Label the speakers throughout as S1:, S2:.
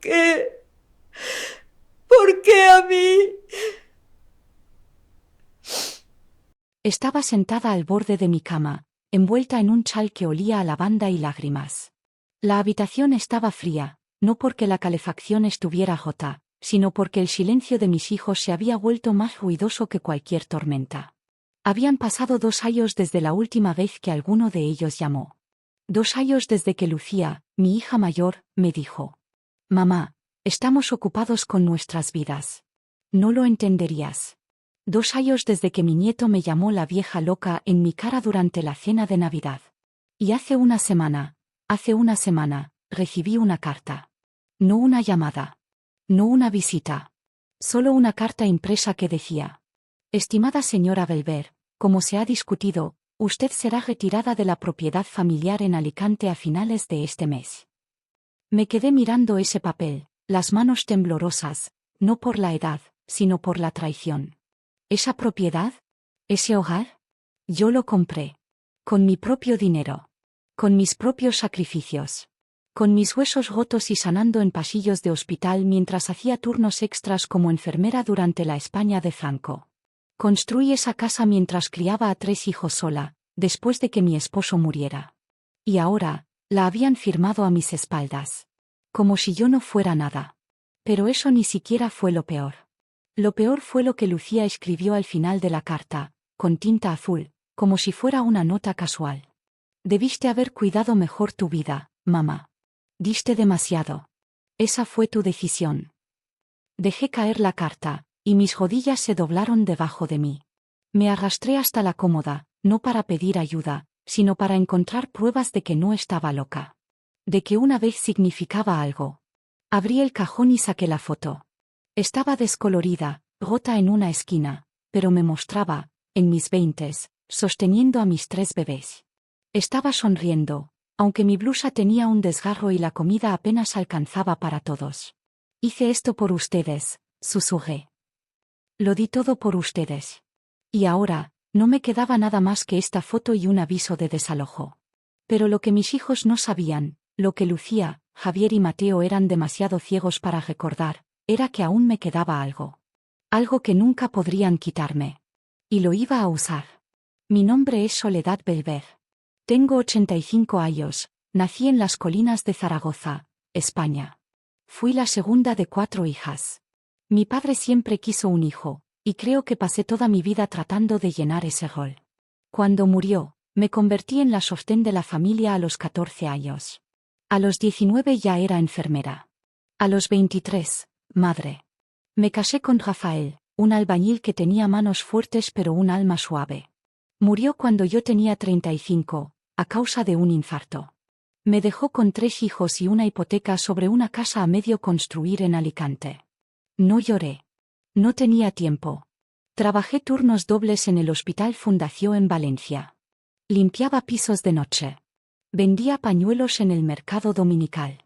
S1: qué? ¿Por qué a mí?
S2: Estaba sentada al borde de mi cama, envuelta en un chal que olía a lavanda y lágrimas. La habitación estaba fría, no porque la calefacción estuviera rota, sino porque el silencio de mis hijos se había vuelto más ruidoso que cualquier tormenta. Habían pasado 2 años desde la última vez que alguno de ellos llamó. 2 años desde que Lucía, mi hija mayor, me dijo: «Mamá, estamos ocupados con nuestras vidas. No lo entenderías». 2 años desde que mi nieto me llamó la vieja loca en mi cara durante la cena de Navidad. Y hace una semana, recibí una carta. No una llamada. No una visita. Solo una carta impresa que decía: «Estimada señora Belver, como se ha discutido, usted será retirada de la propiedad familiar en Alicante a finales de este mes». Me quedé mirando ese papel, las manos temblorosas, no por la edad, sino por la traición. ¿Esa propiedad? ¿Ese hogar? Yo lo compré. Con mi propio dinero. Con mis propios sacrificios. Con mis huesos rotos y sanando en pasillos de hospital mientras hacía turnos extras como enfermera durante la España de Franco. Construí esa casa mientras criaba a 3 hijos sola, después de que mi esposo muriera. Y ahora, la habían firmado a mis espaldas. Como si yo no fuera nada. Pero eso ni siquiera fue lo peor. Lo peor fue lo que Lucía escribió al final de la carta, con tinta azul, como si fuera una nota casual. «Debiste haber cuidado mejor tu vida, mamá. Diste demasiado. Esa fue tu decisión». Dejé caer la carta, y mis rodillas se doblaron debajo de mí. Me arrastré hasta la cómoda, no para pedir ayuda, sino para encontrar pruebas de que no estaba loca. De que una vez significaba algo. Abrí el cajón y saqué la foto. Estaba descolorida, rota en una esquina, pero me mostraba, en mis 20s, sosteniendo a mis 3 bebés. Estaba sonriendo, aunque mi blusa tenía un desgarro y la comida apenas alcanzaba para todos. «Hice esto por ustedes», susurré. «Lo di todo por ustedes». Y ahora, no me quedaba nada más que esta foto y un aviso de desalojo. Pero lo que mis hijos no sabían, lo que Lucía, Javier y Mateo eran demasiado ciegos para recordar, era que aún me quedaba algo. Algo que nunca podrían quitarme. Y lo iba a usar. Mi nombre es Soledad Belver. Tengo 85 años, nací en las colinas de Zaragoza, España. Fui la segunda de 4 hijas. Mi padre siempre quiso un hijo, y creo que pasé toda mi vida tratando de llenar ese rol. Cuando murió, me convertí en la sostén de la familia a los 14 años. A los 19 ya era enfermera. A los 23, madre. Me casé con Rafael, un albañil que tenía manos fuertes pero un alma suave. Murió cuando yo tenía 35, a causa de un infarto. Me dejó con 3 hijos y una hipoteca sobre una casa a medio construir en Alicante. No lloré. No tenía tiempo. Trabajé turnos dobles en el Hospital Fundación en Valencia. Limpiaba pisos de noche. Vendía pañuelos en el mercado dominical.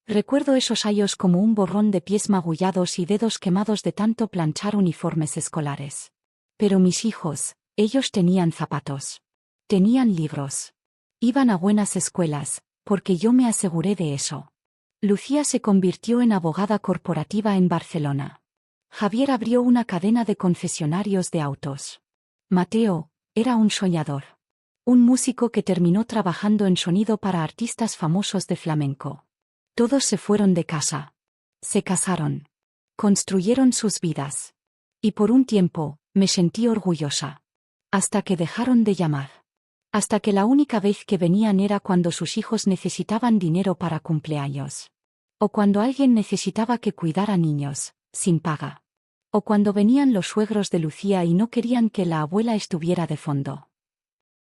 S2: Recuerdo esos años como un borrón de pies magullados y dedos quemados de tanto planchar uniformes escolares. Pero mis hijos, ellos tenían zapatos. Tenían libros. Iban a buenas escuelas, porque yo me aseguré de eso. Lucía se convirtió en abogada corporativa en Barcelona. Javier abrió una cadena de concesionarios de autos. Mateo era un soñador. Un músico que terminó trabajando en sonido para artistas famosos de flamenco. Todos se fueron de casa. Se casaron. Construyeron sus vidas. Y por un tiempo, me sentí orgullosa. Hasta que dejaron de llamar. Hasta que la única vez que venían era cuando sus hijos necesitaban dinero para cumpleaños. O cuando alguien necesitaba que cuidara niños, sin paga. O cuando venían los suegros de Lucía y no querían que la abuela estuviera de fondo.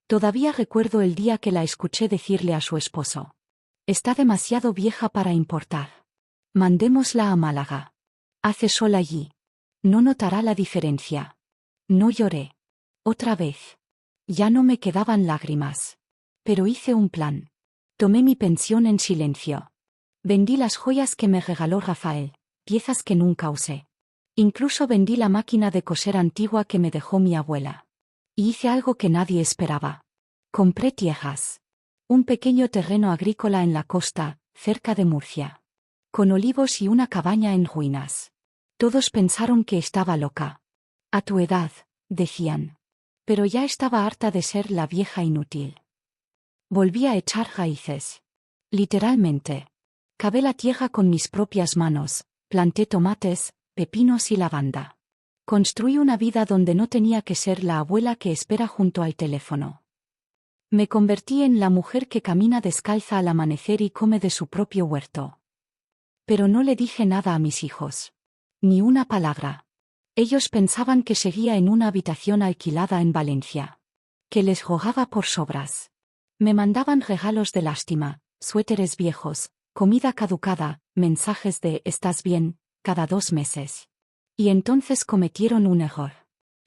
S2: Todavía recuerdo el día que la escuché decirle a su esposo: «Está demasiado vieja para importar. Mandémosla a Málaga. Hace sol allí. No notará la diferencia». No lloré. Otra vez. Ya no me quedaban lágrimas. Pero hice un plan. Tomé mi pensión en silencio. Vendí las joyas que me regaló Rafael, piezas que nunca usé. Incluso vendí la máquina de coser antigua que me dejó mi abuela. Y hice algo que nadie esperaba. Compré tierras. Un pequeño terreno agrícola en la costa, cerca de Murcia. con olivos y una cabaña en ruinas. Todos pensaron que estaba loca. A tu edad, decían. Pero ya estaba harta de ser la vieja inútil. Volví a echar raíces. Literalmente. Cavé la tierra con mis propias manos, planté tomates, pepinos y lavanda. Construí una vida donde no tenía que ser la abuela que espera junto al teléfono. Me convertí en la mujer que camina descalza al amanecer y come de su propio huerto. Pero no le dije nada a mis hijos. Ni una palabra. Ellos pensaban que seguía en una habitación alquilada en Valencia. Que les rogaba por sobras. Me mandaban regalos de lástima, suéteres viejos, comida caducada, mensajes de «¿Estás bien?», cada 2 meses. Y entonces cometieron un error.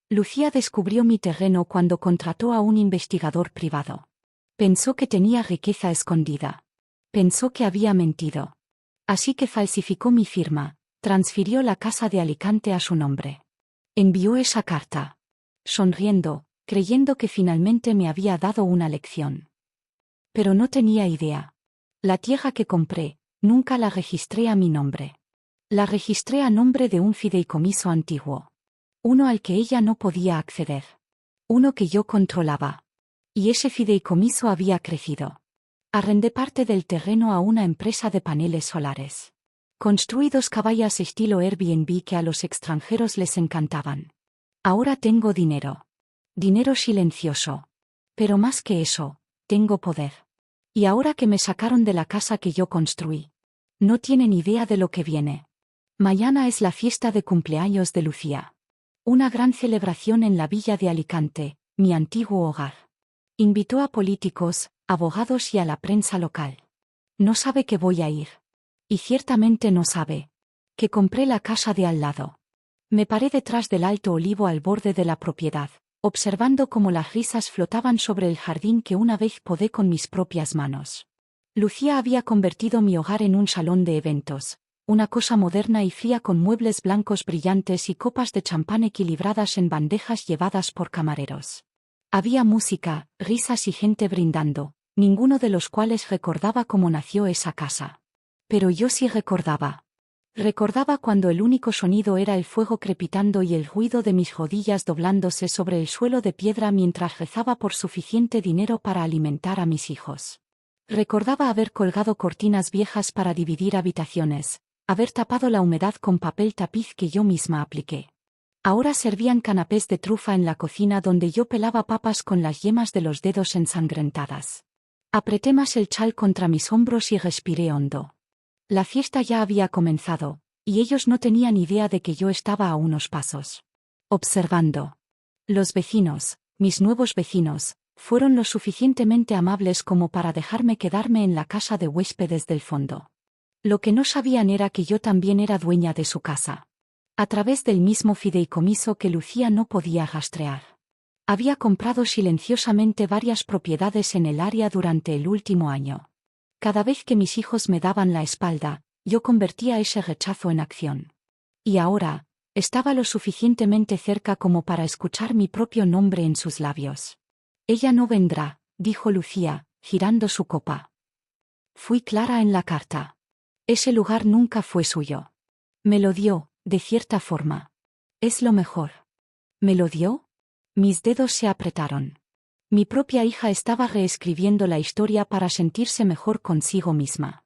S2: Lucía descubrió mi terreno cuando contrató a un investigador privado. Pensó que tenía riqueza escondida. Pensó que había mentido. Así que falsificó mi firma, transfirió la casa de Alicante a su nombre. Envió esa carta. Sonriendo, creyendo que finalmente me había dado una lección. Pero no tenía idea. La tierra que compré, nunca la registré a mi nombre. La registré a nombre de un fideicomiso antiguo. Uno al que ella no podía acceder. Uno que yo controlaba. Y ese fideicomiso había crecido. Arrendé parte del terreno a una empresa de paneles solares. Construí 2 cabañas estilo Airbnb que a los extranjeros les encantaban. Ahora tengo dinero. Dinero silencioso. Pero más que eso, tengo poder. Y ahora que me sacaron de la casa que yo construí. No tienen idea de lo que viene. Mañana es la fiesta de cumpleaños de Lucía. Una gran celebración en la villa de Alicante, mi antiguo hogar. Invitó a políticos, abogados y a la prensa local. No sabe que voy a ir. Y ciertamente no sabe que compré la casa de al lado. Me paré detrás del alto olivo al borde de la propiedad, observando cómo las risas flotaban sobre el jardín que una vez podé con mis propias manos. Lucía había convertido mi hogar en un salón de eventos, una cosa moderna y fría con muebles blancos brillantes y copas de champán equilibradas en bandejas llevadas por camareros. Había música, risas y gente brindando, ninguno de los cuales recordaba cómo nació esa casa. Pero yo sí recordaba. Recordaba cuando el único sonido era el fuego crepitando y el ruido de mis rodillas doblándose sobre el suelo de piedra mientras rezaba por suficiente dinero para alimentar a mis hijos. Recordaba haber colgado cortinas viejas para dividir habitaciones, haber tapado la humedad con papel tapiz que yo misma apliqué. Ahora servían canapés de trufa en la cocina donde yo pelaba papas con las yemas de los dedos ensangrentadas. Apreté más el chal contra mis hombros y respiré hondo. La fiesta ya había comenzado, y ellos no tenían idea de que yo estaba a unos pasos. Observando. Los vecinos, mis nuevos vecinos, fueron lo suficientemente amables como para dejarme quedarme en la casa de huéspedes del fondo. Lo que no sabían era que yo también era dueña de su casa. A través del mismo fideicomiso que Lucía no podía rastrear. Había comprado silenciosamente varias propiedades en el área durante el último año. Cada vez que mis hijos me daban la espalda, yo convertía ese rechazo en acción. Y ahora, estaba lo suficientemente cerca como para escuchar mi propio nombre en sus labios. Ella no vendrá, dijo Lucía, girando su copa. Fui clara en la carta. Ese lugar nunca fue suyo. Me lo dio, de cierta forma. Es lo mejor. ¿Me lo dio? Mis dedos se apretaron. Mi propia hija estaba reescribiendo la historia para sentirse mejor consigo misma.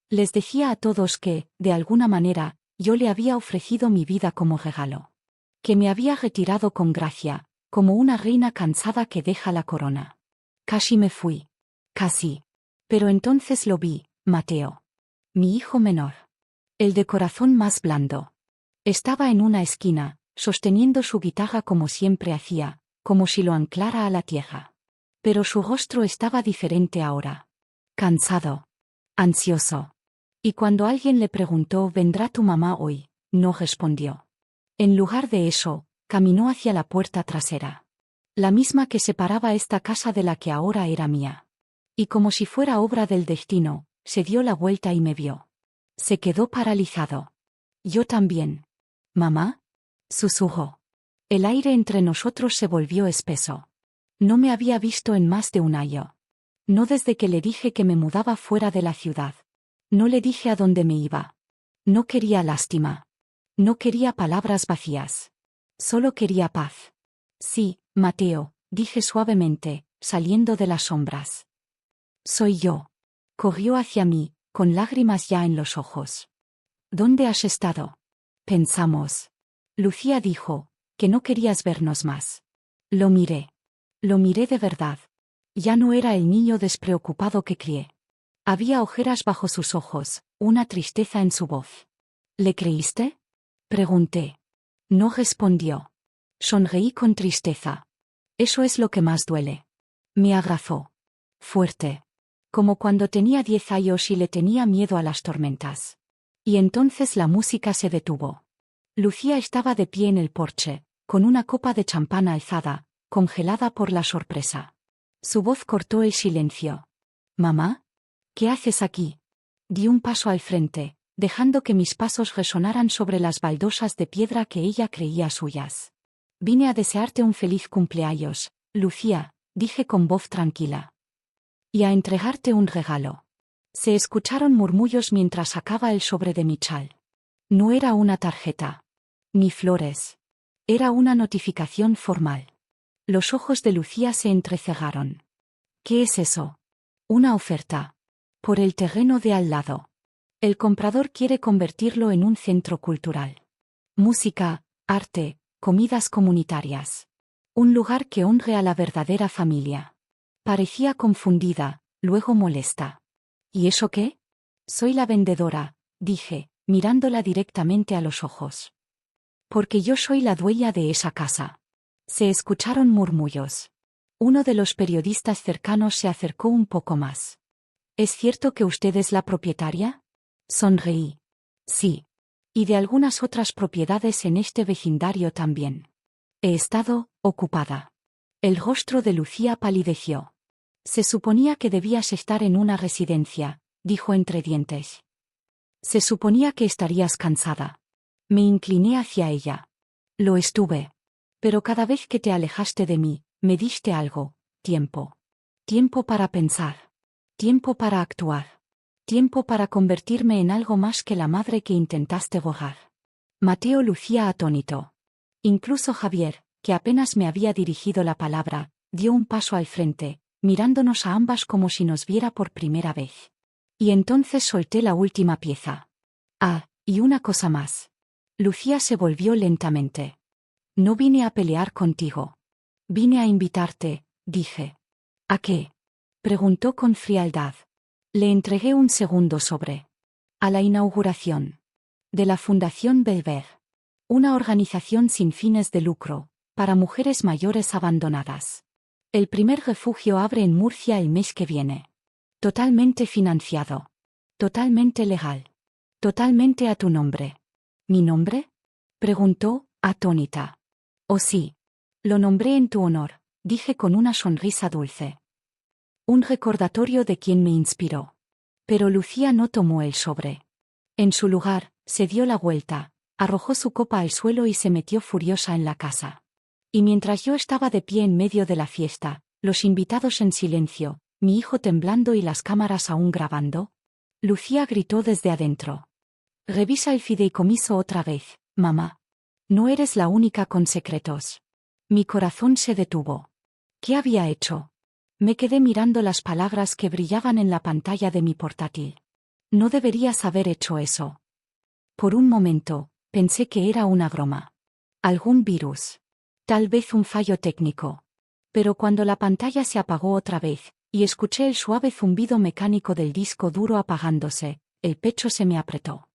S2: Les decía a todos que, de alguna manera, yo le había ofrecido mi vida como regalo. Que me había retirado con gracia, como una reina cansada que deja la corona. Casi me fui. Casi. Pero entonces lo vi, Mateo. Mi hijo menor. El de corazón más blando. Estaba en una esquina, sosteniendo su guitarra como siempre hacía, como si lo anclara a la tierra. Pero su rostro estaba diferente ahora. Cansado. Ansioso. Y cuando alguien le preguntó ¿vendrá tu mamá hoy?, no respondió. En lugar de eso, caminó hacia la puerta trasera. La misma que separaba esta casa de la que ahora era mía. Y como si fuera obra del destino, se dio la vuelta y me vio. Se quedó paralizado. Yo también. ¿Mamá? Susurró. El aire entre nosotros se volvió espeso. No me había visto en más de un año. No desde que le dije que me mudaba fuera de la ciudad. No le dije a dónde me iba. No quería lástima. No quería palabras vacías. Solo quería paz. Sí, Mateo, dije suavemente, saliendo de las sombras. Soy yo. Corrió hacia mí, con lágrimas ya en los ojos. ¿Dónde has estado? Pensamos. Lucía dijo, que no querías vernos más. Lo miré. Lo miré de verdad. Ya no era el niño despreocupado que crié. Había ojeras bajo sus ojos, una tristeza en su voz. ¿Le creíste? Pregunté. No respondió. Sonreí con tristeza. Eso es lo que más duele. Me abrazó. Fuerte. Como cuando tenía 10 años y le tenía miedo a las tormentas. Y entonces la música se detuvo. Lucía estaba de pie en el porche, con una copa de champán alzada, congelada por la sorpresa. Su voz cortó el silencio. «¿Mamá? ¿Qué haces aquí?» Di un paso al frente, dejando que mis pasos resonaran sobre las baldosas de piedra que ella creía suyas. «Vine a desearte un feliz cumpleaños, Lucía», dije con voz tranquila. «Y a entregarte un regalo». Se escucharon murmullos mientras sacaba el sobre de mi chal. No era una tarjeta. Ni flores. Era una notificación formal. Los ojos de Lucía se entrecerraron. «¿Qué es eso?» «Una oferta. Por el terreno de al lado. El comprador quiere convertirlo en un centro cultural. Música, arte, comidas comunitarias. Un lugar que honre a la verdadera familia». Parecía confundida, luego molesta. «¿Y eso qué?» «Soy la vendedora», dije, mirándola directamente a los ojos. «Porque yo soy la dueña de esa casa». Se escucharon murmullos. Uno de los periodistas cercanos se acercó un poco más. «¿Es cierto que usted es la propietaria?» Sonreí. «Sí. Y de algunas otras propiedades en este vecindario también. He estado ocupada». El rostro de Lucía palideció. «Se suponía que debías estar en una residencia», dijo entre dientes. «Se suponía que estarías cansada». Me incliné hacia ella. «Lo estuve. Pero cada vez que te alejaste de mí, me diste algo, tiempo. Tiempo para pensar. Tiempo para actuar. Tiempo para convertirme en algo más que la madre que intentaste borrar». Mateo lucía atónito. Incluso Javier, que apenas me había dirigido la palabra, dio un paso al frente, mirándonos a ambas como si nos viera por primera vez. Y entonces solté la última pieza. «Ah, y una cosa más». Lucía se volvió lentamente. «No vine a pelear contigo. Vine a invitarte», dije. «¿A qué?», preguntó con frialdad. Le entregué un segundo sobre. «A la inauguración de la Fundación Belver. Una organización sin fines de lucro, para mujeres mayores abandonadas. El primer refugio abre en Murcia el mes que viene. Totalmente financiado. Totalmente legal. Totalmente a tu nombre». «¿Mi nombre?», preguntó, atónita. «Oh sí. Lo nombré en tu honor», dije con una sonrisa dulce. Un recordatorio de quien me inspiró. Pero Lucía no tomó el sobre. En su lugar, se dio la vuelta, arrojó su copa al suelo y se metió furiosa en la casa. Y mientras yo estaba de pie en medio de la fiesta, los invitados en silencio, mi hijo temblando y las cámaras aún grabando, Lucía gritó desde adentro. «Revisa el fideicomiso otra vez, mamá. No eres la única con secretos». Mi corazón se detuvo. ¿Qué había hecho? Me quedé mirando las palabras que brillaban en la pantalla de mi portátil. No deberías haber hecho eso. Por un momento, pensé que era una broma. Algún virus. Tal vez un fallo técnico. Pero cuando la pantalla se apagó otra vez, y escuché el suave zumbido mecánico del disco duro apagándose, el pecho se me apretó.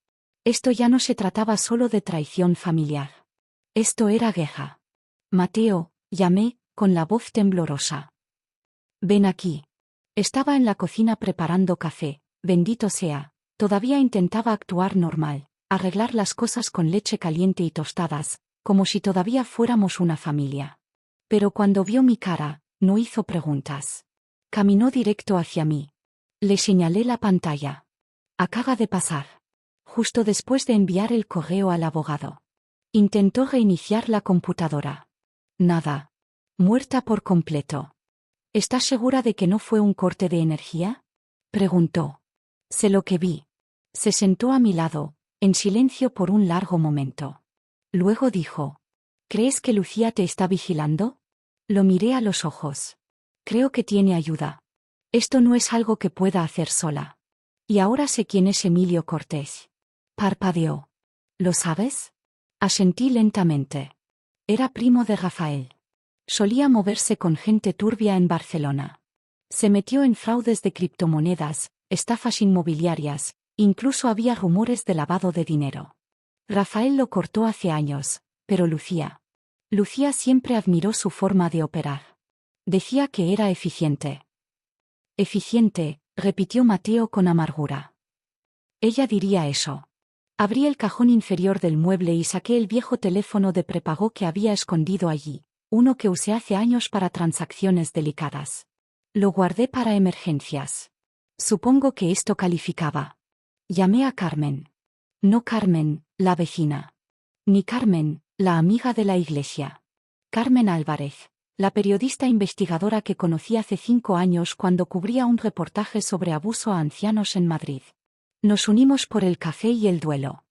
S2: Esto ya no se trataba solo de traición familiar. Esto era guerra. «Mateo», llamé, con la voz temblorosa. «Ven aquí». Estaba en la cocina preparando café, bendito sea, todavía intentaba actuar normal, arreglar las cosas con leche caliente y tostadas, como si todavía fuéramos una familia. Pero cuando vio mi cara, no hizo preguntas. Caminó directo hacia mí. Le señalé la pantalla. «Acaba de pasar». Justo después de enviar el correo al abogado. Intentó reiniciar la computadora. Nada. Muerta por completo. «¿Estás segura de que no fue un corte de energía?», preguntó. «Sé lo que vi». Se sentó a mi lado, En silencio por un largo momento. Luego dijo: ¿Crees que Lucía te está vigilando? Lo miré a los ojos. Creo que tiene ayuda. Esto no es algo que pueda hacer sola. Y ahora sé quién es Emilio Cortés. Parpadeó. ¿Lo sabes? Asentí lentamente. Era primo de Rafael. Solía moverse con gente turbia en Barcelona. Se metió en fraudes de criptomonedas, estafas inmobiliarias, incluso había rumores de lavado de dinero. Rafael lo cortó hace años, pero Lucía siempre admiró su forma de operar. Decía que era eficiente. Eficiente, repitió Mateo con amargura. Ella diría eso. Abrí el cajón inferior del mueble y saqué el viejo teléfono de prepago que había escondido allí, uno que usé hace años para transacciones delicadas. Lo guardé para emergencias. Supongo que esto calificaba. Llamé a Carmen. No Carmen, la vecina. Ni Carmen, la amiga de la iglesia. Carmen Álvarez, la periodista investigadora que conocí hace 5 años cuando cubría un reportaje sobre abuso a ancianos en Madrid. Nos unimos por el café y el duelo.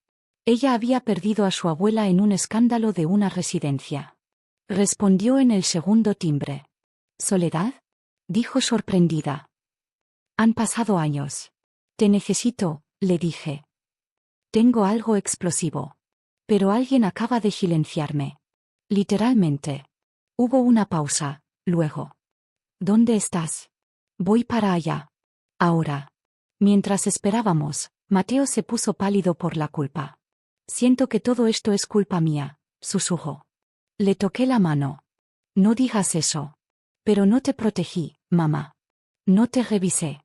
S2: Ella había perdido a su abuela en un escándalo de una residencia. Respondió en el segundo timbre. ¿Soledad? Dijo sorprendida. Han pasado años. Te necesito, le dije. Tengo algo explosivo. Pero alguien acaba de silenciarme. Literalmente. Hubo una pausa, luego. ¿Dónde estás? Voy para allá. Ahora. Mientras esperábamos, Mateo se puso pálido por la culpa. Siento que todo esto es culpa mía, susurró. Le toqué la mano. No digas eso. Pero no te protegí, mamá. No te revisé.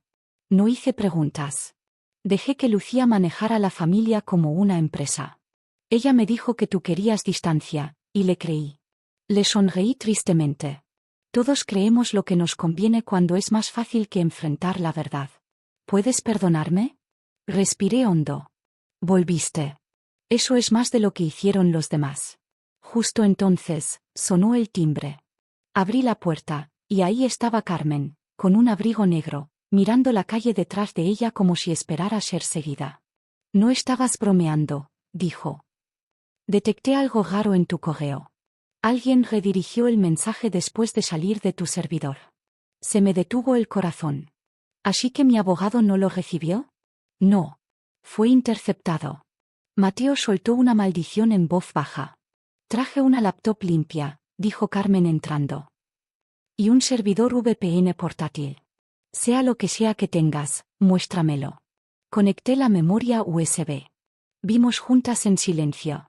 S2: No hice preguntas. Dejé que Lucía manejara la familia como una empresa. Ella me dijo que tú querías distancia, y le creí. Le sonreí tristemente. Todos creemos lo que nos conviene cuando es más fácil que enfrentar la verdad. ¿Puedes perdonarme? Respiré hondo. Volviste. Eso es más de lo que hicieron los demás. Justo entonces, sonó el timbre. Abrí la puerta, y ahí estaba Carmen, con un abrigo negro, mirando la calle detrás de ella como si esperara ser seguida. No estabas bromeando, dijo. Detecté algo raro en tu correo. Alguien redirigió el mensaje después de salir de tu servidor. Se me detuvo el corazón. ¿Así que mi abogado no lo recibió? No. Fue interceptado. Mateo soltó una maldición en voz baja. Traje una laptop limpia, dijo Carmen entrando. Y un servidor VPN portátil. Sea lo que sea que tengas, muéstramelo. Conecté la memoria USB. Vimos juntas en silencio.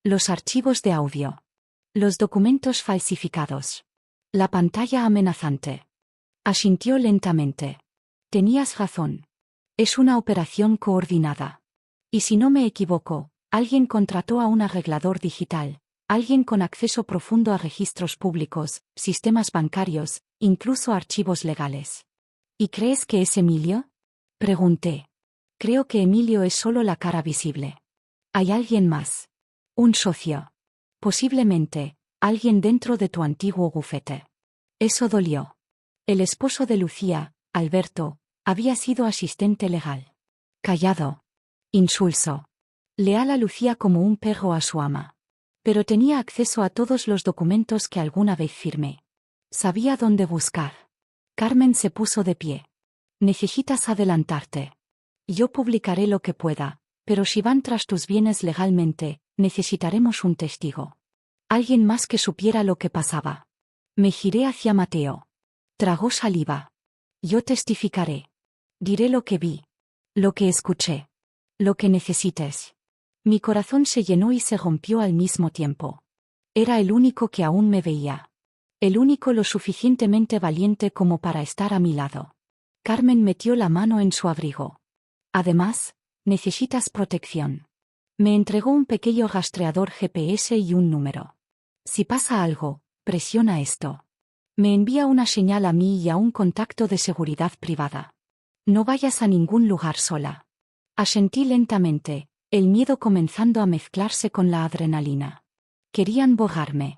S2: Los archivos de audio. Los documentos falsificados. La pantalla amenazante. Asintió lentamente. Tenías razón. Es una operación coordinada. Y si no me equivoco, alguien contrató a un arreglador digital, alguien con acceso profundo a registros públicos, sistemas bancarios, incluso archivos legales. ¿Y crees que es Emilio? Pregunté. Creo que Emilio es solo la cara visible. ¿Hay alguien más? Un socio. Posiblemente, alguien dentro de tu antiguo bufete. Eso dolió. El esposo de Lucía, Alberto, había sido asistente legal. Callado. Insulso. Leal a Lucía como un perro a su ama. Pero tenía acceso a todos los documentos que alguna vez firmé. Sabía dónde buscar. Carmen se puso de pie. Necesitas adelantarte. Yo publicaré lo que pueda, pero si van tras tus bienes legalmente, necesitaremos un testigo. Alguien más que supiera lo que pasaba. Me giré hacia Mateo. Tragó saliva. Yo testificaré. Diré lo que vi. Lo que escuché. Lo que necesites. Mi corazón se llenó y se rompió al mismo tiempo. Era el único que aún me veía. El único lo suficientemente valiente como para estar a mi lado. Carmen metió la mano en su abrigo. Además, necesitas protección. Me entregó un pequeño rastreador GPS y un número. Si pasa algo, presiona esto. Me envía una señal a mí y a un contacto de seguridad privada. No vayas a ningún lugar sola. Asentí lentamente, el miedo comenzando a mezclarse con la adrenalina. Querían borrarme.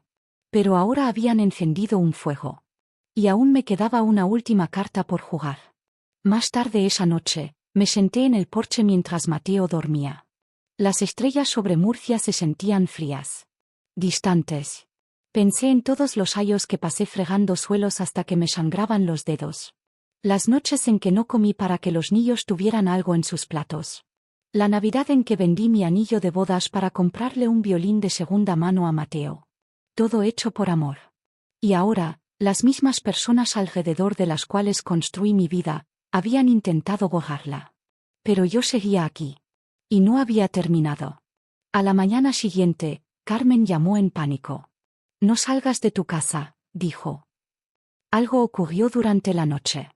S2: Pero ahora habían encendido un fuego. Y aún me quedaba una última carta por jugar. Más tarde esa noche, me senté en el porche mientras Mateo dormía. Las estrellas sobre Murcia se sentían frías. Distantes. Pensé en todos los años que pasé fregando suelos hasta que me sangraban los dedos. Las noches en que no comí para que los niños tuvieran algo en sus platos. La Navidad en que vendí mi anillo de bodas para comprarle un violín de segunda mano a Mateo. Todo hecho por amor. Y ahora, las mismas personas alrededor de las cuales construí mi vida, habían intentado borrarla. Pero yo seguía aquí. Y no había terminado. A la mañana siguiente, Carmen llamó en pánico. No salgas de tu casa, dijo. Algo ocurrió durante la noche.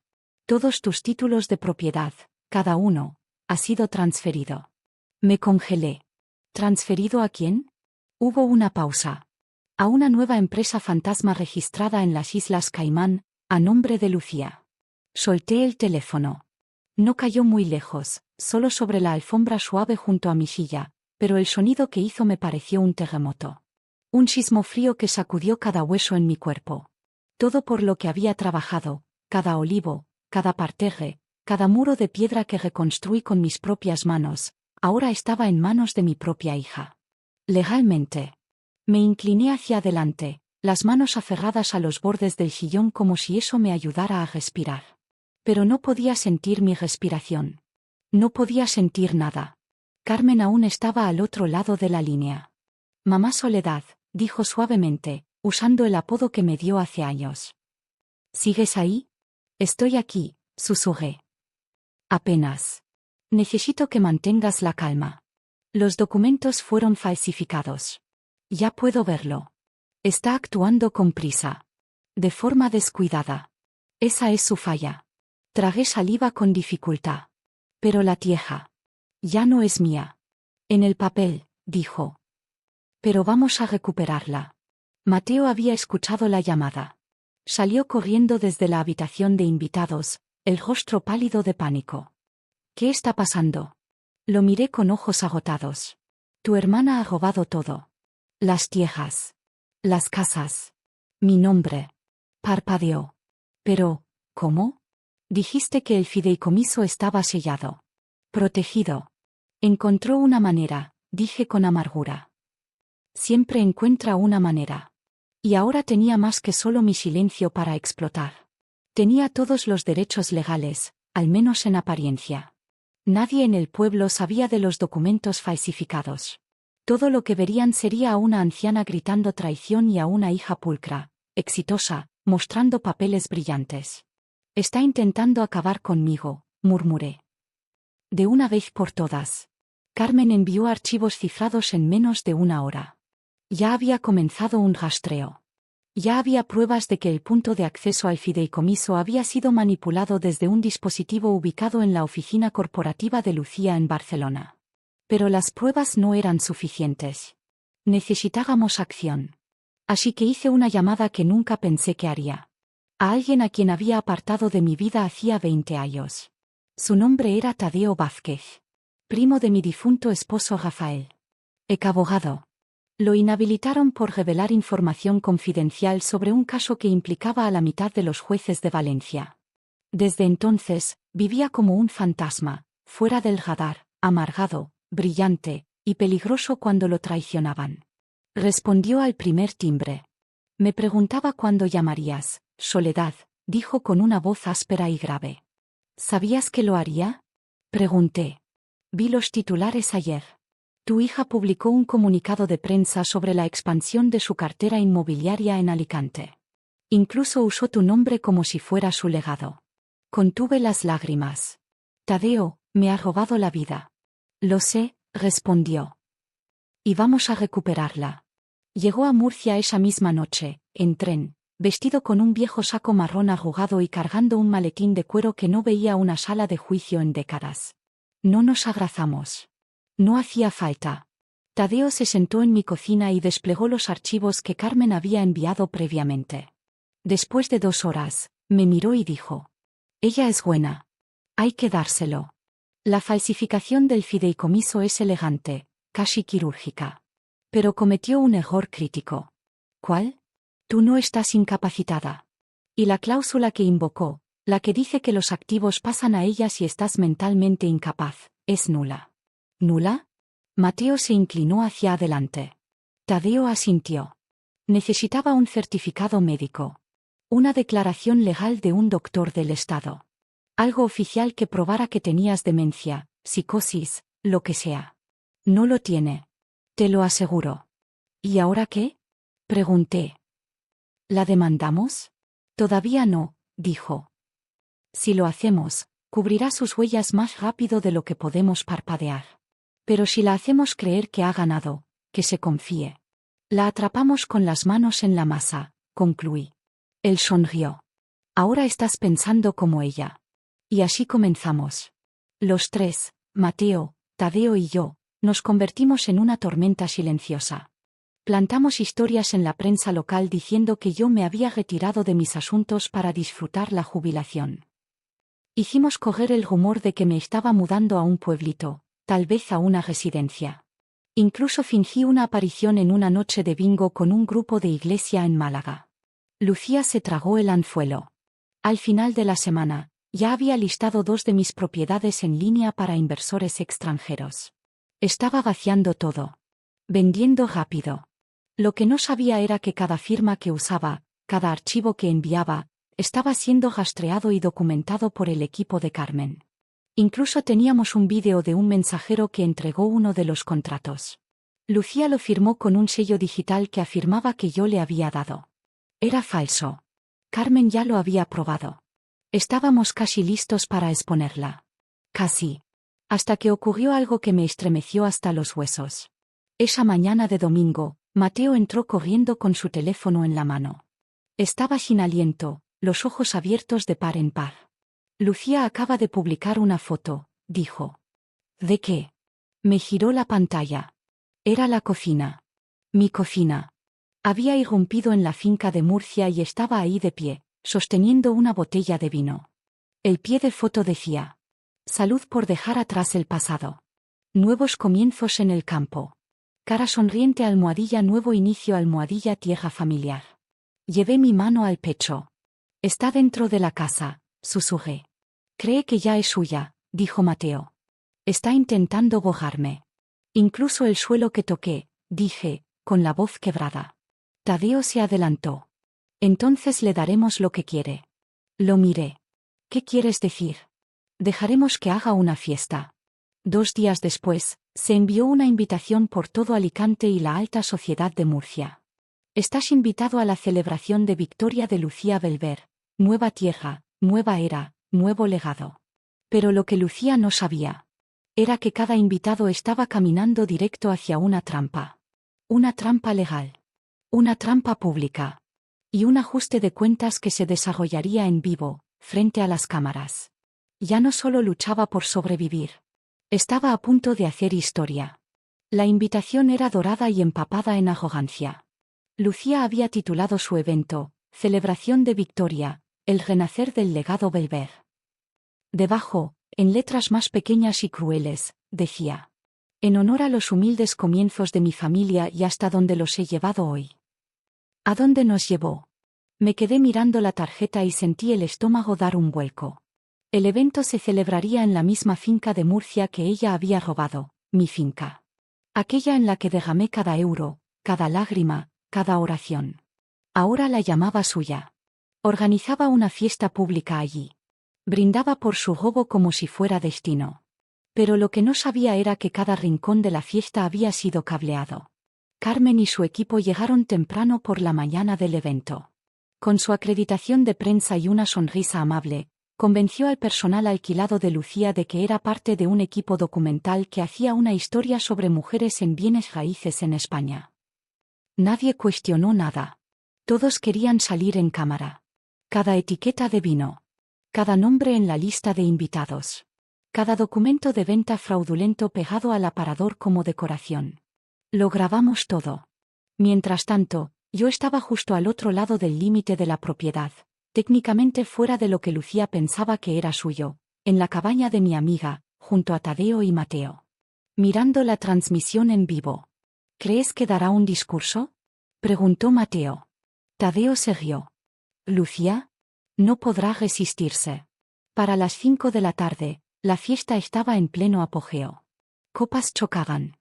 S2: Todos tus títulos de propiedad, cada uno, ha sido transferido. Me congelé. ¿Transferido a quién? Hubo una pausa. A una nueva empresa fantasma registrada en las Islas Caimán, a nombre de Lucía. Solté el teléfono. No cayó muy lejos, solo sobre la alfombra suave junto a mi silla, pero el sonido que hizo me pareció un terremoto. Un sismo frío que sacudió cada hueso en mi cuerpo. Todo por lo que había trabajado, cada olivo, cada parterre, cada muro de piedra que reconstruí con mis propias manos, ahora estaba en manos de mi propia hija. Legalmente. Me incliné hacia adelante, las manos aferradas a los bordes del sillón como si eso me ayudara a respirar. Pero no podía sentir mi respiración. No podía sentir nada. Carmen aún estaba al otro lado de la línea. Mamá Soledad, dijo suavemente, usando el apodo que me dio hace años. ¿Sigues ahí? Estoy aquí, susurré. Apenas. Necesito que mantengas la calma. Los documentos fueron falsificados. Ya puedo verlo. Está actuando con prisa. De forma descuidada. Esa es su falla. Tragué saliva con dificultad. Pero la tierra. Ya no es mía. En el papel, dijo. Pero vamos a recuperarla. Mateo había escuchado la llamada. Salió corriendo desde la habitación de invitados, el rostro pálido de pánico. ¿Qué está pasando? Lo miré con ojos agotados. Tu hermana ha robado todo. Las tierras. Las casas. Mi nombre. Parpadeó. Pero, ¿cómo? Dijiste que el fideicomiso estaba sellado. Protegido. Encontró una manera, dije con amargura. Siempre encuentra una manera. Y ahora tenía más que solo mi silencio para explotar. Tenía todos los derechos legales, al menos en apariencia. Nadie en el pueblo sabía de los documentos falsificados. Todo lo que verían sería a una anciana gritando traición y a una hija pulcra, exitosa, mostrando papeles brillantes. Está intentando acabar conmigo, murmuré. De una vez por todas. Carmen envió archivos cifrados en menos de una hora. Ya había comenzado un rastreo. Ya había pruebas de que el punto de acceso al fideicomiso había sido manipulado desde un dispositivo ubicado en la oficina corporativa de Lucía en Barcelona. Pero las pruebas no eran suficientes. Necesitábamos acción. Así que hice una llamada que nunca pensé que haría. A alguien a quien había apartado de mi vida hacía 20 años. Su nombre era Tadeo Vázquez. Primo de mi difunto esposo Rafael. Abogado. Lo inhabilitaron por revelar información confidencial sobre un caso que implicaba a la mitad de los jueces de Valencia. Desde entonces, vivía como un fantasma, fuera del radar, amargado, brillante, y peligroso cuando lo traicionaban. Respondió al primer timbre. Me preguntaba cuándo llamarías, Soledad, dijo con una voz áspera y grave. ¿Sabías que lo haría? Pregunté. Vi los titulares ayer. Tu hija publicó un comunicado de prensa sobre la expansión de su cartera inmobiliaria en Alicante. Incluso usó tu nombre como si fuera su legado. Contuve las lágrimas. Tadeo, me ha robado la vida. Lo sé, respondió. Y vamos a recuperarla. Llegó a Murcia esa misma noche, en tren, vestido con un viejo saco marrón arrugado y cargando un maletín de cuero que no veía una sala de juicio en décadas. No nos abrazamos. No hacía falta. Tadeo se sentó en mi cocina y desplegó los archivos que Carmen había enviado previamente. Después de 2 horas, me miró y dijo. Ella es buena. Hay que dárselo. La falsificación del fideicomiso es elegante, casi quirúrgica. Pero cometió un error crítico. ¿Cuál? Tú no estás incapacitada. Y la cláusula que invocó, la que dice que los activos pasan a ella si estás mentalmente incapaz, es nula. ¿Nula? Mateo se inclinó hacia adelante. Tadeo asintió. Necesitaba un certificado médico. Una declaración legal de un doctor del Estado. Algo oficial que probara que tenías demencia, psicosis, lo que sea. No lo tiene. Te lo aseguro. ¿Y ahora qué? Pregunté. ¿La demandamos? Todavía no, dijo. Si lo hacemos, cubrirá sus huellas más rápido de lo que podemos parpadear. Pero si la hacemos creer que ha ganado, que se confíe. La atrapamos con las manos en la masa, concluí. Él sonrió. Ahora estás pensando como ella. Y así comenzamos. Los tres, Mateo, Tadeo y yo, nos convertimos en una tormenta silenciosa. Plantamos historias en la prensa local diciendo que yo me había retirado de mis asuntos para disfrutar la jubilación. Hicimos correr el rumor de que me estaba mudando a un pueblito, tal vez a una residencia. Incluso fingí una aparición en una noche de bingo con un grupo de iglesia en Málaga. Lucía se tragó el anzuelo. Al final de la semana, ya había listado 2 de mis propiedades en línea para inversores extranjeros. Estaba vaciando todo. Vendiendo rápido. Lo que no sabía era que cada firma que usaba, cada archivo que enviaba, estaba siendo rastreado y documentado por el equipo de Carmen. Incluso teníamos un vídeo de un mensajero que entregó uno de los contratos. Lucía lo firmó con un sello digital que afirmaba que yo le había dado. Era falso. Carmen ya lo había probado. Estábamos casi listos para exponerla. Casi. Hasta que ocurrió algo que me estremeció hasta los huesos. Esa mañana de domingo, Mateo entró corriendo con su teléfono en la mano. Estaba sin aliento, los ojos abiertos de par en par. Lucía acaba de publicar una foto, dijo. ¿De qué? Me giró la pantalla. Era la cocina. Mi cocina. Había irrumpido en la finca de Murcia y estaba ahí de pie, sosteniendo una botella de vino. El pie de foto decía: salud por dejar atrás el pasado. Nuevos comienzos en el campo. Cara sonriente, almohadilla, nuevo inicio, almohadilla, tierra familiar. Llevé mi mano al pecho. Está dentro de la casa, susurré. Cree que ya es suya, dijo Mateo. Está intentando borrarme. Incluso el suelo que toqué, dije, con la voz quebrada. Tadeo se adelantó. Entonces le daremos lo que quiere. Lo miré. ¿Qué quieres decir? Dejaremos que haga una fiesta. 2 días después, se envió una invitación por todo Alicante y la alta sociedad de Murcia. Estás invitado a la celebración de victoria de Lucía Belver. Nueva tierra, nueva era, nuevo legado. Pero lo que Lucía no sabía era que cada invitado estaba caminando directo hacia una trampa. Una trampa legal. Una trampa pública. Y un ajuste de cuentas que se desarrollaría en vivo, frente a las cámaras. Ya no solo luchaba por sobrevivir. Estaba a punto de hacer historia. La invitación era dorada y empapada en arrogancia. Lucía había titulado su evento, Celebración de Victoria, el renacer del legado Belver. Debajo, en letras más pequeñas y crueles, decía: en honor a los humildes comienzos de mi familia y hasta donde los he llevado hoy. ¿A dónde nos llevó? Me quedé mirando la tarjeta y sentí el estómago dar un vuelco. El evento se celebraría en la misma finca de Murcia que ella había robado, mi finca. Aquella en la que derramé cada euro, cada lágrima, cada oración. Ahora la llamaba suya. Organizaba una fiesta pública allí. Brindaba por su robo como si fuera destino. Pero lo que no sabía era que cada rincón de la fiesta había sido cableado. Carmen y su equipo llegaron temprano por la mañana del evento. Con su acreditación de prensa y una sonrisa amable, convenció al personal alquilado de Lucía de que era parte de un equipo documental que hacía una historia sobre mujeres en bienes raíces en España. Nadie cuestionó nada. Todos querían salir en cámara. Cada etiqueta de vino. Cada nombre en la lista de invitados. Cada documento de venta fraudulento pegado al aparador como decoración. Lo grabamos todo. Mientras tanto, yo estaba justo al otro lado del límite de la propiedad, técnicamente fuera de lo que Lucía pensaba que era suyo, en la cabaña de mi amiga, junto a Tadeo y Mateo. Mirando la transmisión en vivo. ¿Crees que dará un discurso? Preguntó Mateo. Tadeo se rió. ¿Lucía? No podrá resistirse. Para las 5 de la tarde, la fiesta estaba en pleno apogeo. Copas chocaban.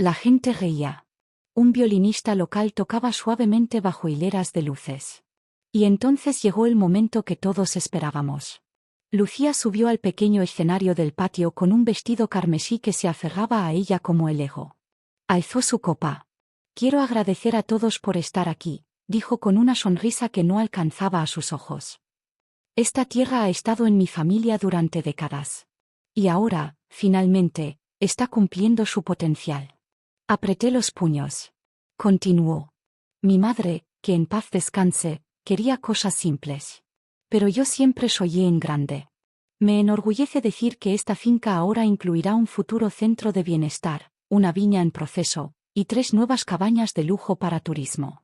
S2: La gente reía. Un violinista local tocaba suavemente bajo hileras de luces. Y entonces llegó el momento que todos esperábamos. Lucía subió al pequeño escenario del patio con un vestido carmesí que se aferraba a ella como el ego. Alzó su copa. Quiero agradecer a todos por estar aquí, dijo con una sonrisa que no alcanzaba a sus ojos. Esta tierra ha estado en mi familia durante décadas. Y ahora, finalmente, está cumpliendo su potencial. Apreté los puños. Continuó. Mi madre, que en paz descanse, quería cosas simples. Pero yo siempre soñé en grande. Me enorgullece decir que esta finca ahora incluirá un futuro centro de bienestar, una viña en proceso, y 3 nuevas cabañas de lujo para turismo.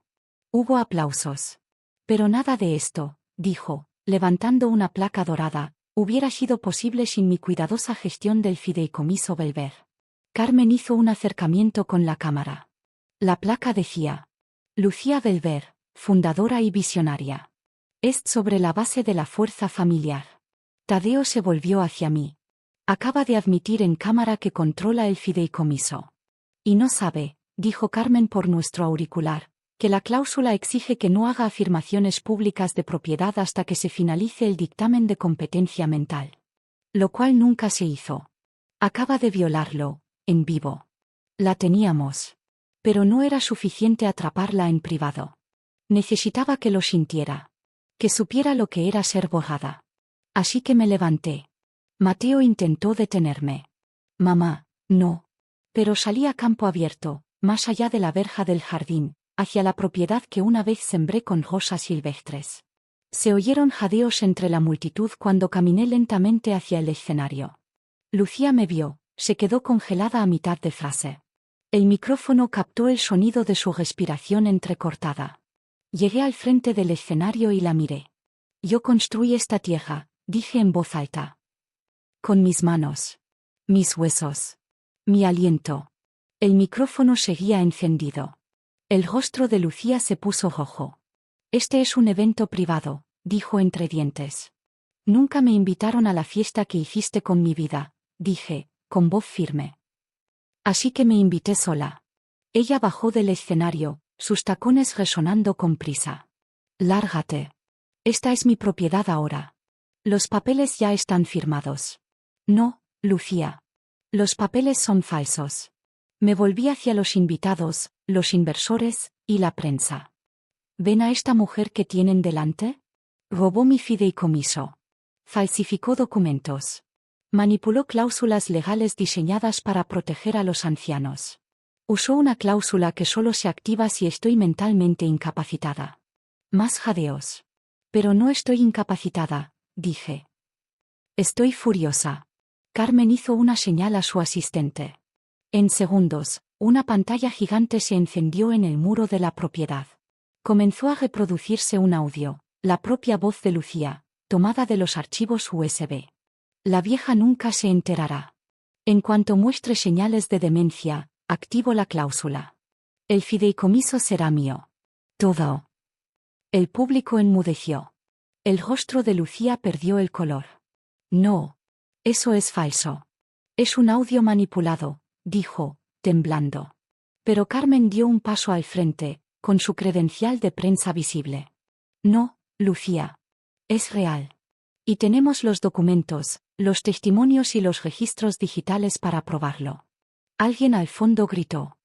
S2: Hubo aplausos. Pero nada de esto, dijo, levantando una placa dorada, hubiera sido posible sin mi cuidadosa gestión del fideicomiso Belver. Carmen hizo un acercamiento con la cámara. La placa decía: Lucía Belver, fundadora y visionaria. Es sobre la base de la fuerza familiar. Tadeo se volvió hacia mí. Acaba de admitir en cámara que controla el fideicomiso. Y no sabe, dijo Carmen por nuestro auricular, que la cláusula exige que no haga afirmaciones públicas de propiedad hasta que se finalice el dictamen de competencia mental. Lo cual nunca se hizo. Acaba de violarlo, en vivo. La teníamos. Pero no era suficiente atraparla en privado. Necesitaba que lo sintiera. Que supiera lo que era ser borrada. Así que me levanté. Mateo intentó detenerme. Mamá, no. Pero salí a campo abierto, más allá de la verja del jardín, hacia la propiedad que una vez sembré con rosas silvestres. Se oyeron jadeos entre la multitud cuando caminé lentamente hacia el escenario. Lucía me vio, se quedó congelada a mitad de frase. El micrófono captó el sonido de su respiración entrecortada. Llegué al frente del escenario y la miré. Yo construí esta tierra, dije en voz alta. Con mis manos. Mis huesos. Mi aliento. El micrófono seguía encendido. El rostro de Lucía se puso rojo. Este es un evento privado, dijo entre dientes. Nunca me invitaron a la fiesta que hiciste con mi vida, dije, con voz firme. Así que me invité sola. Ella bajó del escenario, sus tacones resonando con prisa. Lárgate. Esta es mi propiedad ahora. Los papeles ya están firmados. No, Lucía. Los papeles son falsos. Me volví hacia los invitados, los inversores, y la prensa. ¿Ven a esta mujer que tienen delante? Robó mi fideicomiso. Falsificó documentos. Manipuló cláusulas legales diseñadas para proteger a los ancianos. Usó una cláusula que solo se activa si estoy mentalmente incapacitada. Más jadeos. Pero no estoy incapacitada, dije. Estoy furiosa. Carmen hizo una señal a su asistente. En segundos, una pantalla gigante se encendió en el muro de la propiedad. Comenzó a reproducirse un audio, la propia voz de Lucía, tomada de los archivos USB. La vieja nunca se enterará. En cuanto muestre señales de demencia, activo la cláusula. El fideicomiso será mío. Todo. El público enmudeció. El rostro de Lucía perdió el color. No. Eso es falso. Es un audio manipulado, dijo, temblando. Pero Carmen dio un paso al frente, con su credencial de prensa visible. No, Lucía. Es real. Y tenemos los documentos, los testimonios y los registros digitales para probarlo. Alguien al fondo gritó.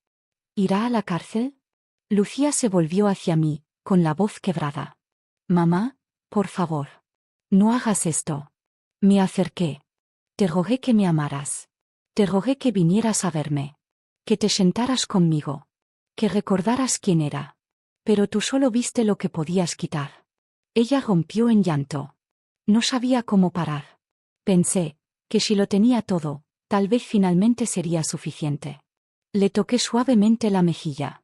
S2: ¿Irá a la cárcel? Lucía se volvió hacia mí, con la voz quebrada. Mamá, por favor. No hagas esto. Me acerqué. Te rogué que me amaras. Te rogué que vinieras a verme. Que te sentaras conmigo. Que recordaras quién era. Pero tú solo viste lo que podías quitar. Ella rompió en llanto. No sabía cómo parar. Pensé, que si lo tenía todo, tal vez finalmente sería suficiente. Le toqué suavemente la mejilla.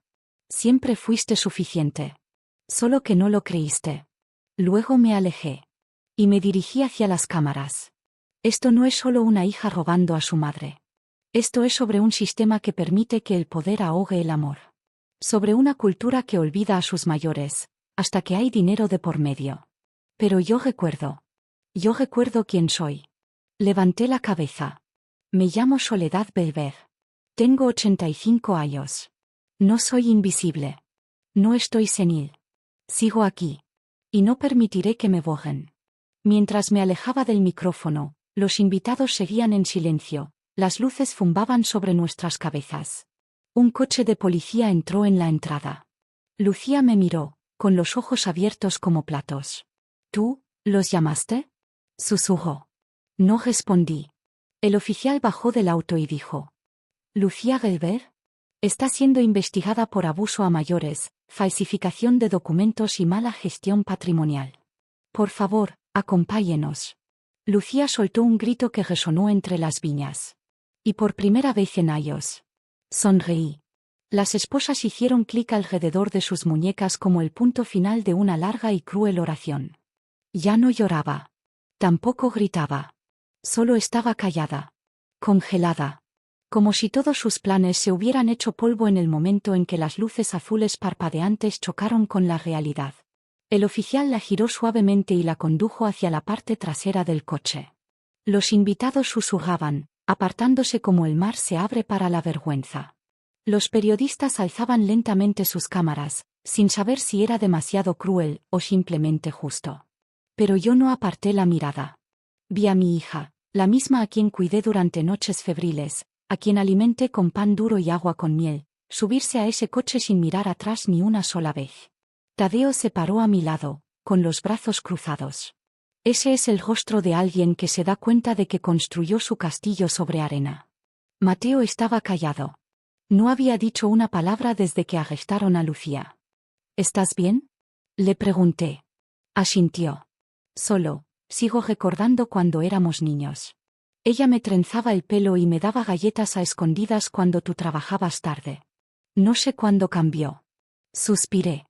S2: Siempre fuiste suficiente. Solo que no lo creíste. Luego me alejé. Y me dirigí hacia las cámaras. Esto no es solo una hija robando a su madre. Esto es sobre un sistema que permite que el poder ahogue el amor. Sobre una cultura que olvida a sus mayores, hasta que hay dinero de por medio. Pero yo recuerdo. Yo recuerdo quién soy. Levanté la cabeza. Me llamo Soledad Belver. Tengo 85 años. No soy invisible. No estoy senil. Sigo aquí. Y no permitiré que me borren. Mientras me alejaba del micrófono, los invitados seguían en silencio, las luces zumbaban sobre nuestras cabezas. Un coche de policía entró en la entrada. Lucía me miró, con los ojos abiertos como platos. ¿Tú, los llamaste? Susurró. No respondí. El oficial bajó del auto y dijo: Lucía Gelber está siendo investigada por abuso a mayores, falsificación de documentos y mala gestión patrimonial. Por favor, acompáñenos. Lucía soltó un grito que resonó entre las viñas. Y por primera vez en años. Sonreí. Las esposas hicieron clic alrededor de sus muñecas como el punto final de una larga y cruel oración. Ya no lloraba. Tampoco gritaba. Solo estaba callada. Congelada. Como si todos sus planes se hubieran hecho polvo en el momento en que las luces azules parpadeantes chocaron con la realidad. El oficial la giró suavemente y la condujo hacia la parte trasera del coche. Los invitados susurraban, apartándose como el mar se abre para la vergüenza. Los periodistas alzaban lentamente sus cámaras, sin saber si era demasiado cruel o simplemente justo. Pero yo no aparté la mirada. Vi a mi hija, la misma a quien cuidé durante noches febriles, a quien alimenté con pan duro y agua con miel, subirse a ese coche sin mirar atrás ni una sola vez. Tadeo se paró a mi lado, con los brazos cruzados. Ese es el rostro de alguien que se da cuenta de que construyó su castillo sobre arena. Mateo estaba callado. No había dicho una palabra desde que arrestaron a Lucía. ¿Estás bien? Le pregunté. Asintió. Solo, sigo recordando cuando éramos niños. Ella me trenzaba el pelo y me daba galletas a escondidas cuando tú trabajabas tarde. No sé cuándo cambió. Suspiré.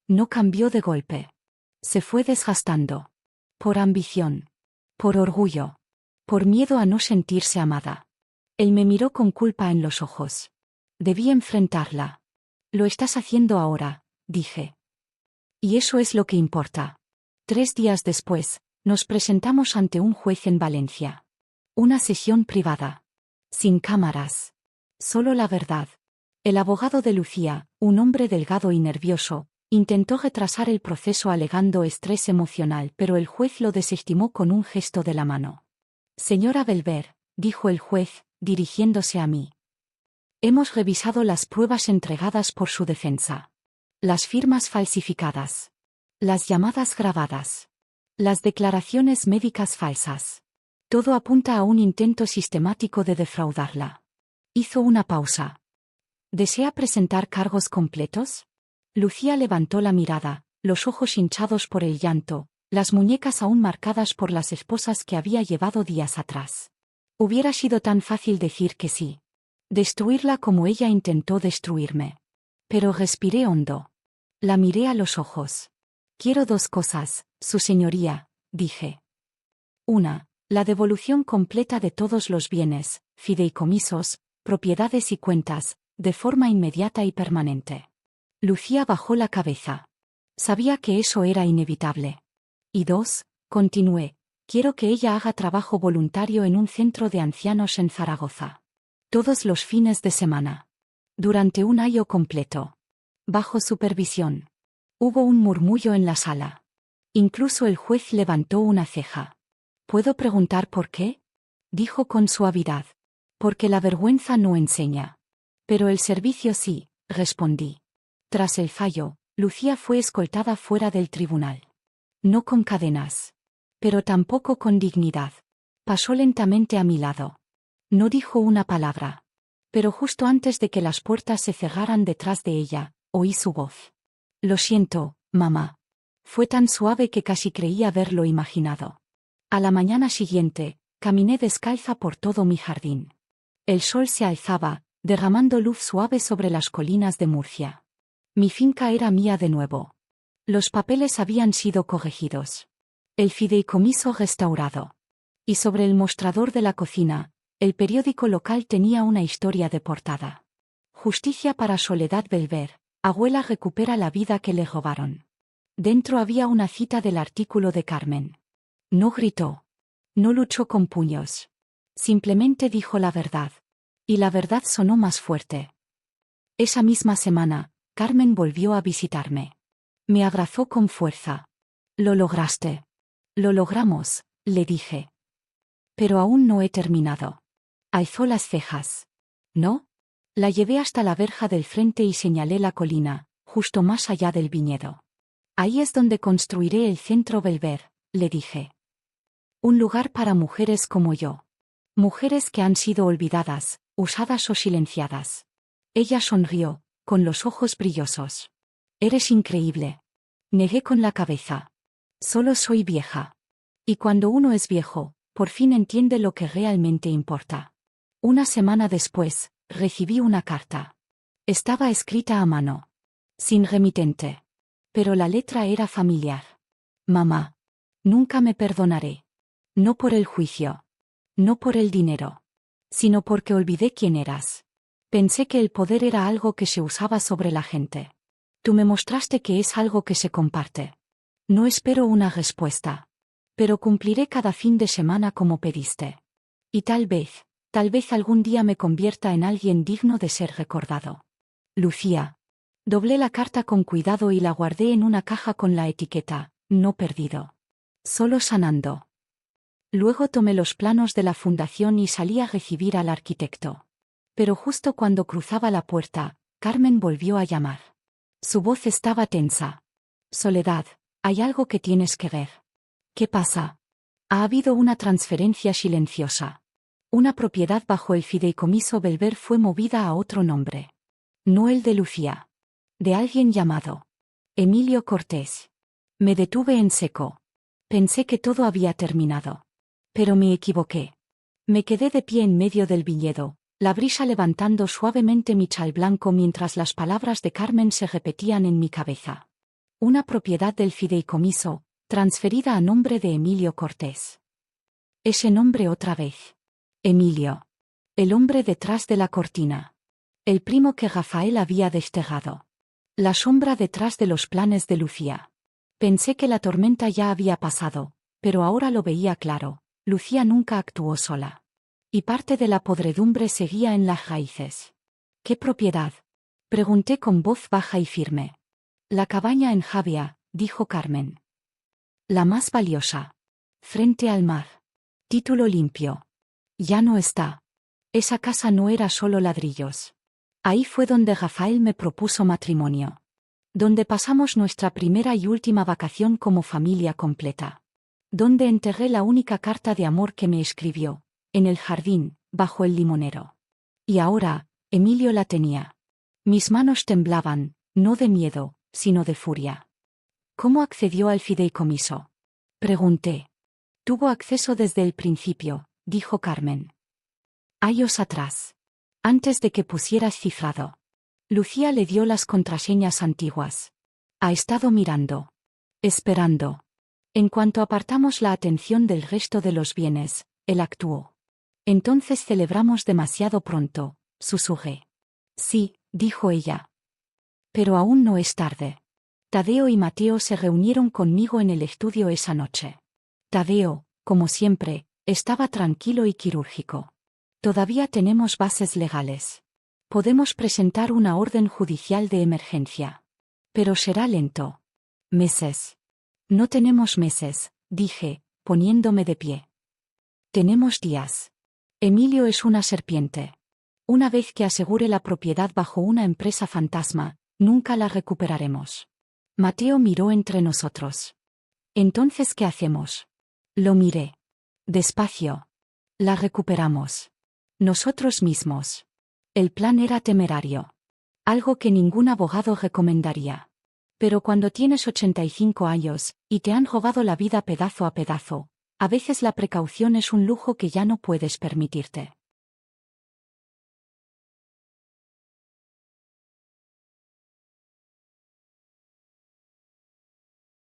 S2: No cambió de golpe. Se fue desgastando. Por ambición. Por orgullo. Por miedo a no sentirse amada. Él me miró con culpa en los ojos. Debí enfrentarla. Lo estás haciendo ahora, dije. Y eso es lo que importa. 3 días después, nos presentamos ante un juez en Valencia. Una sesión privada. Sin cámaras. Solo la verdad. El abogado de Lucía, un hombre delgado y nervioso, intentó retrasar el proceso alegando estrés emocional, pero el juez lo desestimó con un gesto de la mano. Señora Belver, dijo el juez, dirigiéndose a mí. Hemos revisado las pruebas entregadas por su defensa. Las firmas falsificadas. Las llamadas grabadas. Las declaraciones médicas falsas. Todo apunta a un intento sistemático de defraudarla. Hizo una pausa. ¿Desea presentar cargos completos? Lucía levantó la mirada, los ojos hinchados por el llanto, las muñecas aún marcadas por las esposas que había llevado días atrás. Hubiera sido tan fácil decir que sí. Destruirla como ella intentó destruirme. Pero respiré hondo. La miré a los ojos. Quiero 2 cosas, su señoría, dije. 1. La devolución completa de todos los bienes, fideicomisos, propiedades y cuentas, de forma inmediata y permanente. Lucía bajó la cabeza. Sabía que eso era inevitable. Y 2, continué, quiero que ella haga trabajo voluntario en un centro de ancianos en Zaragoza. Todos los fines de semana. Durante un año completo. Bajo supervisión. Hubo un murmullo en la sala. Incluso el juez levantó una ceja. ¿Puedo preguntar por qué? Dijo con suavidad. Porque la vergüenza no enseña. Pero el servicio sí, respondí. Tras el fallo, Lucía fue escoltada fuera del tribunal. No con cadenas. Pero tampoco con dignidad. Pasó lentamente a mi lado. No dijo una palabra. Pero justo antes de que las puertas se cerraran detrás de ella, oí su voz. Lo siento, mamá. Fue tan suave que casi creí haberlo imaginado. A la mañana siguiente, caminé descalza por todo mi jardín. El sol se alzaba, derramando luz suave sobre las colinas de Murcia. Mi finca era mía de nuevo. Los papeles habían sido corregidos. El fideicomiso restaurado. Y sobre el mostrador de la cocina, el periódico local tenía una historia de portada. Justicia para Soledad Belver, abuela recupera la vida que le robaron. Dentro había una cita del artículo de Carmen. No gritó. No luchó con puños. Simplemente dijo la verdad. Y la verdad sonó más fuerte. Esa misma semana, Carmen volvió a visitarme. Me abrazó con fuerza. Lo lograste. Lo logramos, le dije. Pero aún no he terminado. Alzó las cejas. ¿No? La llevé hasta la verja del frente y señalé la colina, justo más allá del viñedo. Ahí es donde construiré el Centro Belver, le dije. Un lugar para mujeres como yo. Mujeres que han sido olvidadas, usadas o silenciadas. Ella sonrió, con los ojos brillosos. Eres increíble. Negué con la cabeza. Solo soy vieja. Y cuando uno es viejo, por fin entiende lo que realmente importa. Una semana después, recibí una carta. Estaba escrita a mano. Sin remitente. Pero la letra era familiar. Mamá. Nunca me perdonaré. No por el juicio. No por el dinero. Sino porque olvidé quién eras. Pensé que el poder era algo que se usaba sobre la gente. Tú me mostraste que es algo que se comparte. No espero una respuesta. Pero cumpliré cada fin de semana como pediste. Y tal vez algún día me convierta en alguien digno de ser recordado. Lucía. Doblé la carta con cuidado y la guardé en una caja con la etiqueta, no perdido. Solo sanando. Luego tomé los planos de la fundación y salí a recibir al arquitecto. Pero justo cuando cruzaba la puerta, Carmen volvió a llamar. Su voz estaba tensa. Soledad, hay algo que tienes que ver. ¿Qué pasa? Ha habido una transferencia silenciosa. Una propiedad bajo el fideicomiso Belver fue movida a otro nombre. No el de Lucía. De alguien llamado Emilio Cortés. Me detuve en seco. Pensé que todo había terminado. Pero me equivoqué. Me quedé de pie en medio del viñedo, la brisa levantando suavemente mi chal blanco mientras las palabras de Carmen se repetían en mi cabeza. Una propiedad del fideicomiso, transferida a nombre de Emilio Cortés. Ese nombre otra vez. Emilio. El hombre detrás de la cortina. El primo que Rafael había desterrado. La sombra detrás de los planes de Lucía. Pensé que la tormenta ya había pasado, pero ahora lo veía claro. Lucía nunca actuó sola. Y parte de la podredumbre seguía en las raíces. ¿Qué propiedad? Pregunté con voz baja y firme. La cabaña en Javia, dijo Carmen. La más valiosa. Frente al mar. Título limpio. Ya no está. Esa casa no era solo ladrillos. Ahí fue donde Rafael me propuso matrimonio. Donde pasamos nuestra primera y última vacación como familia completa. Donde enterré la única carta de amor que me escribió, en el jardín, bajo el limonero. Y ahora, Emilio la tenía. Mis manos temblaban, no de miedo, sino de furia. ¿Cómo accedió al fideicomiso? Pregunté. Tuvo acceso desde el principio, dijo Carmen. Años atrás. Antes de que pusieras cifrado. Lucía le dio las contraseñas antiguas. Ha estado mirando. Esperando. En cuanto apartamos la atención del resto de los bienes, él actuó. Entonces celebramos demasiado pronto, susurré. Sí, dijo ella. Pero aún no es tarde. Tadeo y Mateo se reunieron conmigo en el estudio esa noche. Tadeo, como siempre, estaba tranquilo y quirúrgico. Todavía tenemos bases legales. Podemos presentar una orden judicial de emergencia. Pero será lento. Meses. No tenemos meses, dije, poniéndome de pie. Tenemos días. Emilio es una serpiente. Una vez que asegure la propiedad bajo una empresa fantasma, nunca la recuperaremos. Mateo miró entre nosotros. Entonces, ¿qué hacemos? Lo miré. Despacio. La recuperamos. Nosotros mismos. El plan era temerario. Algo que ningún abogado recomendaría. Pero cuando tienes 85 años, y te han robado la vida pedazo a pedazo, a veces la precaución es un lujo que ya no puedes permitirte.